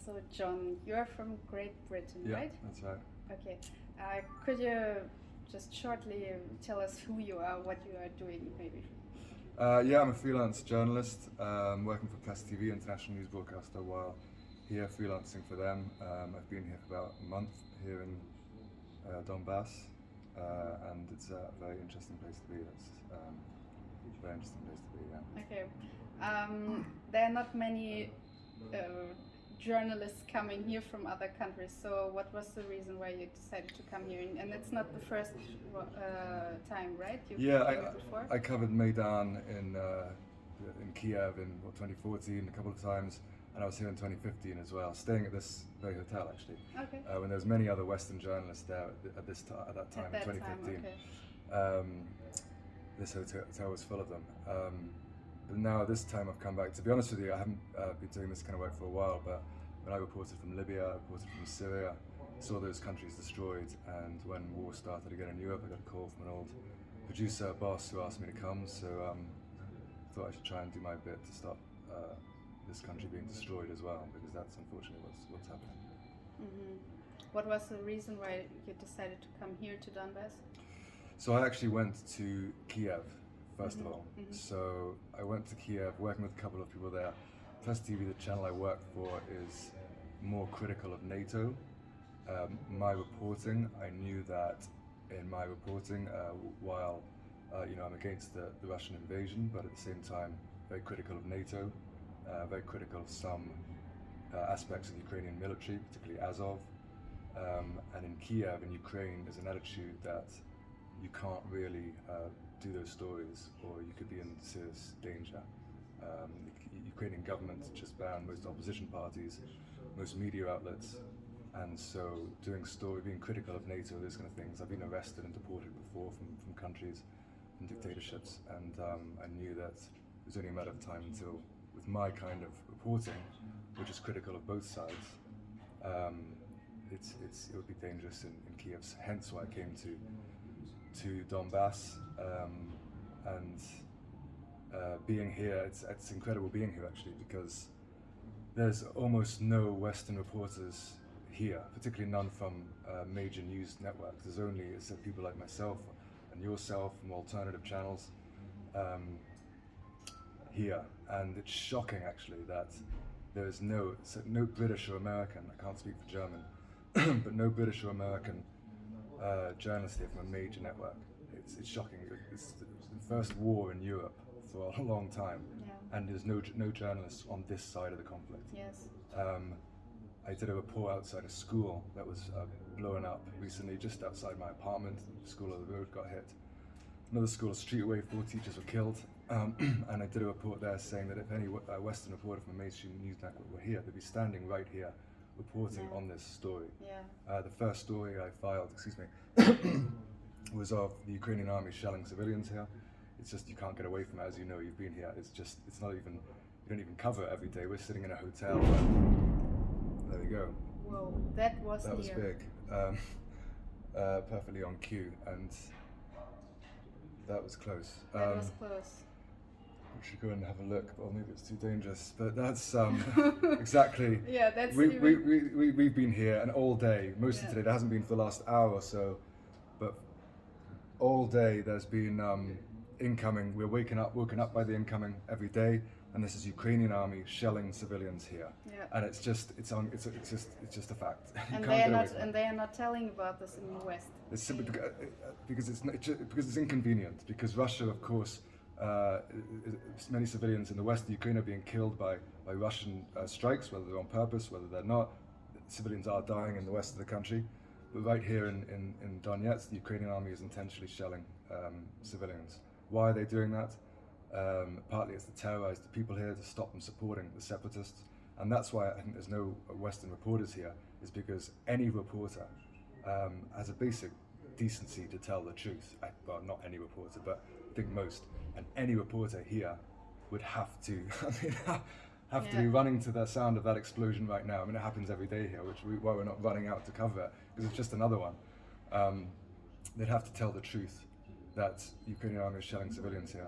So, John, you're from Great Britain, Yeah, right? that's right. Okay. Could you just shortly tell us who you are, what you are doing, maybe? Yeah, I'm a freelance journalist, working for Press TV, international news broadcaster, while here freelancing for them. I've been here for about a month here in Donbass, and it's a very interesting place to be. It's a very interesting place to be, yeah. Okay. There are not many journalists coming here from other countries, so what was the reason why you decided to come here? And it's not the first time, right? You Yeah, came here before? I covered Maidan in Kiev in 2014 a couple of times, and I was here in 2015 as well, staying at this very hotel actually. Okay. When there was many other Western journalists there at that time in 2015. Time, okay. This hotel was full of them. But now this time I've come back. To be honest with you, I haven't been doing this kind of work for a while, but when I reported from Libya, I reported from Syria, saw those countries destroyed, and when war started again in Europe, I got a call from an old producer boss who asked me to come, so I thought I should try and do my bit to stop this country being destroyed as well, because that's unfortunately what's happening. Mm-hmm. What was the reason why you decided to come here to Donbass? So I actually went to Kiev first of all. Mm-hmm. So I went to Kiev, working with a couple of people there. Press TV, the channel I work for, is more critical of NATO. My reporting, I knew that in my reporting, while I'm against the Russian invasion, but at the same time very critical of NATO, very critical of some aspects of the Ukrainian military, particularly Azov. And in Kiev, in Ukraine, there's an attitude that you can't really do those stories, or you could be in serious danger. The Ukrainian government just banned most opposition parties, most media outlets, and so being critical of NATO, those kind of things. I've been arrested and deported before from countries, from dictatorships, and I knew that it was only a matter of time until, with my kind of reporting, which is critical of both sides, it would be dangerous in Kiev. Hence why I came to Donbass, and being here, it's incredible being here actually, because there's almost no Western reporters here, particularly none from major news networks. There's only people like myself and yourself from alternative channels here, and it's shocking actually that there is no British or American, I can't speak for German, but no British or American journalist here from a major network. It's shocking. It's the first war in Europe for a long time, and there's no journalists on this side of the conflict. Yes. I did a report outside a school that was blown up recently, just outside my apartment. The school on the road got hit. Another school a street away, 4 teachers were killed. And I did a report there saying that if any Western reporter from a mainstream news network were here, they'd be standing right here reporting on this story. Yeah. The first story I filed, was of the Ukrainian army shelling civilians here. It's just, you can't get away from it, as you know, you've been here. It's not even, you don't even cover it every day. We're sitting in a hotel. There we go. Whoa, that was big. Perfectly on cue, and that was close. That was close. We should go and have a look, or maybe it's too dangerous. But that's exactly. Yeah, that's. We've been here, and all day, most of today. There hasn't been for the last hour or so, but all day there's been incoming. We're woken up by the incoming every day, and this is Ukrainian army shelling civilians here. Yeah. And it's just a fact. And they are not telling about this in the West. It's simply because it's inconvenient. Because Russia, of course, many civilians in the West of Ukraine are being killed by Russian strikes, whether they're on purpose, whether they're not. Civilians are dying in the west of the country. But right here in Donetsk, the Ukrainian army is intentionally shelling civilians. Why are they doing that? Partly it's to terrorize the people here, to stop them supporting the separatists. And that's why I think there's no Western reporters here, is because any reporter has a basic decency to tell the truth. Well, not any reporter, but I think most. And any reporter here would have to, to be running to the sound of that explosion right now. I mean, it happens every day here, why we're not running out to cover it, because it's just another one. They'd have to tell the truth that Ukrainian army is shelling civilians here.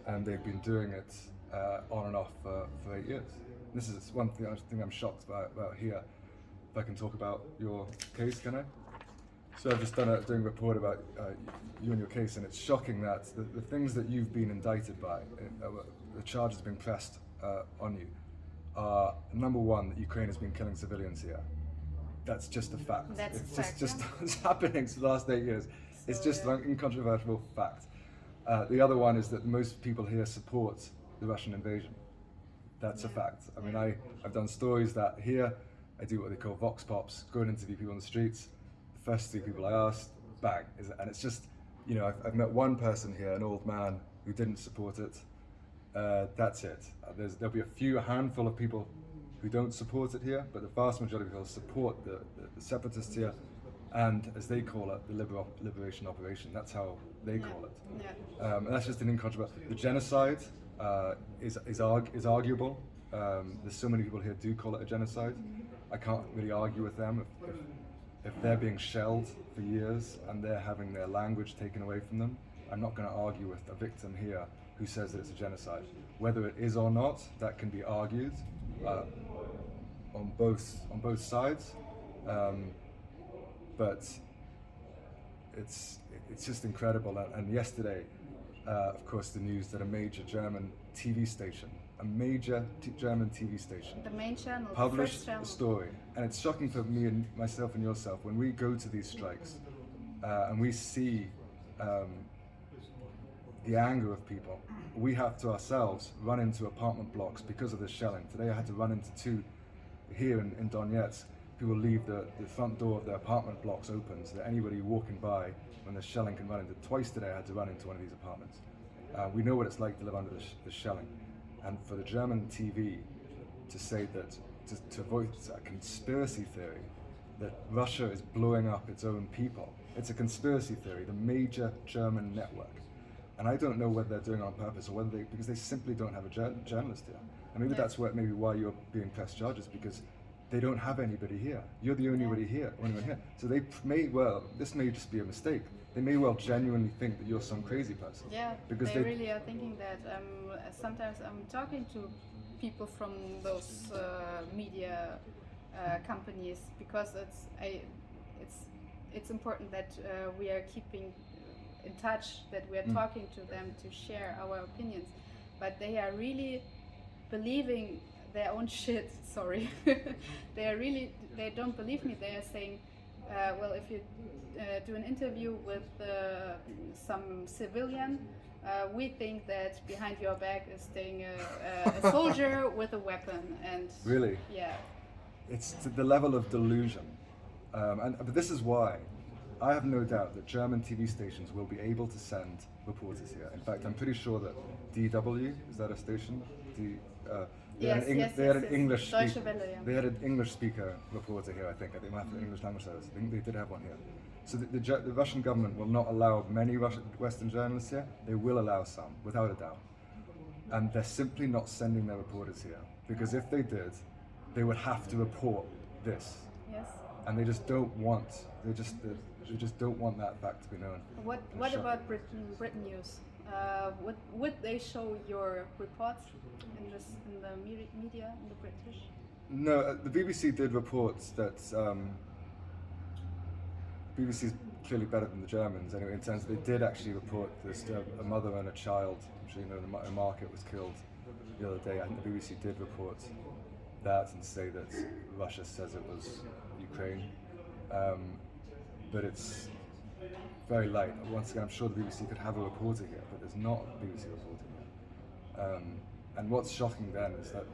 And they've been doing it on and off for 8 years. This is one thing I'm shocked about here. If I can talk about your case, can I? So I've just doing a report about you and your case, and it's shocking that the things that you've been indicted by, the charges being pressed on you, are number one, that Ukraine has been killing civilians here. That's just a fact. That's it's a fact, just yeah. it's happening for the last 8 years. It's So, just an incontrovertible fact. The other one is that most people here support the Russian invasion. That's a fact. I mean, I've done stories that here, I do what they call vox pops, go and interview people on the streets. The first 3 people I asked, bang. And it's just, you know, I've met one person here, an old man, who didn't support it. That's it. There'll be a handful of people who don't support it here, but the vast majority of people support the separatists here, and as they call it, the liberation operation. That's how they call it. Yeah. And that's just an incontrovertible. The genocide is arguable. There's so many people here do call it a genocide. I can't really argue with them if they're being shelled for years and they're having their language taken away from them. I'm not going to argue with a victim here who says that it's a genocide. Whether it is or not, that can be argued on both sides. But it's just incredible. And yesterday, of course, the news that a major German TV station, German TV station, The main channel, the published first channel. the story. And it's shocking for me and myself and yourself when we go to these strikes and we see the anger of people. We have to ourselves run into apartment blocks because of this shelling. Today I had to run into 2 here in Donetsk. People leave the front door of their apartment blocks open so that anybody walking by when there's shelling can run into. Twice today I had to run into one of these apartments. We know what it's like to live under the shelling. And for the German TV to say that, to voice a conspiracy theory that Russia is blowing up its own people. It's a conspiracy theory, the major German network. And I don't know whether they're doing it on purpose or whether because they simply don't have a journalist here. And maybe that's why you're being pressed charges, because they don't have anybody here. You're the only one here. So they this may just be a mistake. They may well genuinely think that you're some crazy person. Yeah, because they really are thinking that. Sometimes I'm talking to people from those media companies because it's important that we are keeping in touch, that we are talking to them to share our opinions, but they are really believing their own shit. Sorry, they don't believe me. They are saying, well, if you do an interview with some civilian, we think that behind your back is staying a soldier with a weapon. And really, yeah, it's to the level of delusion. But this is why I have no doubt that German TV stations will be able to send reporters here. In fact, I'm pretty sure that DW, is that a station? They had an English Deutsche Welle, yeah. They had an English speaker reporter here, I think. They might have an English language service. I think they did have one here. So the Russian government will not allow many Western journalists here. They will allow some, without a doubt. And they're simply not sending their reporters here, because if they did, they would have to report this. Yes. And they just don't want. They just don't want that fact to be known. What about Britain news? Would they show your reports in the media, in the British? No, the BBC did report that. BBC is clearly better than the Germans anyway, in terms they did actually report this, a mother and a child, which, you know, in a market was killed the other day. I think the BBC did report that and say that Russia says it was Ukraine. But it's very light. Once again, I'm sure the BBC could have a reporter here, but there's not a BBC reporter here. And what's shocking then is that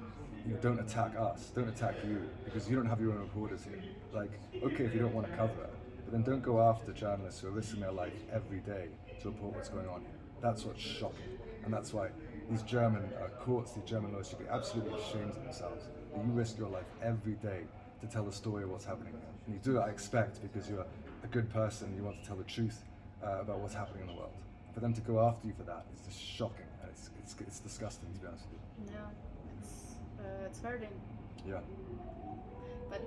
you don't attack us, don't attack you, because you don't have your own reporters here. Like, okay, if you don't want to cover it, but then don't go after journalists who are risking their life every day to report what's going on here. That's what's shocking. And that's why these German courts, these German lawyers should be absolutely ashamed of themselves. That you risk your life every day to tell the story of what's happening here. And you do it, I expect, because you're a good person, you want to tell the truth about what's happening in the world. For them to go after you for that is just shocking, and it's disgusting, to be honest with you. Yeah, it's hurting. Yeah. But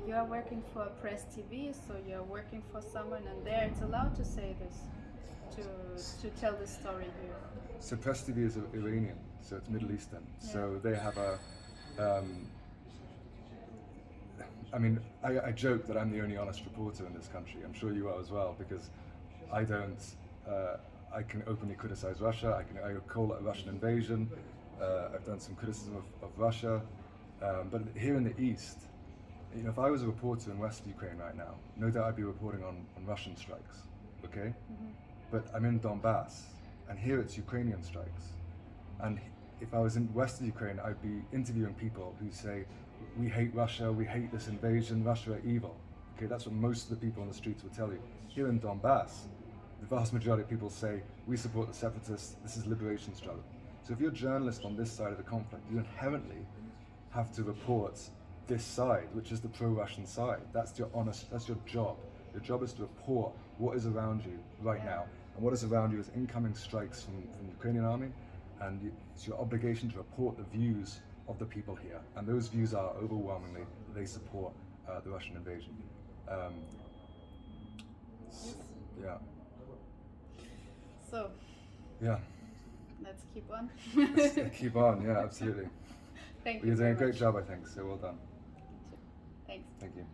you are working for Press TV, so you are working for someone, and there it's allowed to say this, to tell this story here. So Press TV is Iranian, so it's Middle Eastern. So they have a. I mean, I joke that I'm the only honest reporter in this country. I'm sure you are as well, because I don't. I can openly criticize Russia. I call it a Russian invasion. I've done some criticism of Russia, but here in the East, if I was a reporter in West Ukraine right now, no doubt I'd be reporting on Russian strikes. Okay, but I'm in Donbass, and here it's Ukrainian strikes. And if I was in Western Ukraine, I'd be interviewing people who say, we hate Russia, we hate this invasion, Russia are evil. Okay, that's what most of the people on the streets would tell you. Here in Donbass, the vast majority of people say, we support the separatists, this is liberation struggle. So if you're a journalist on this side of the conflict, you inherently have to report this side, which is the pro-Russian side. That's your job. Your job is to report what is around you right now. And what is around you is incoming strikes from the Ukrainian army, and it's your obligation to report the views of the people here. And those views are overwhelmingly that they support the Russian invasion. Yeah. So. Yeah. Let's keep on. Let's keep on, yeah, absolutely. Thank you. You're doing a very great much. job, I think, so well done. Thanks. Thank you.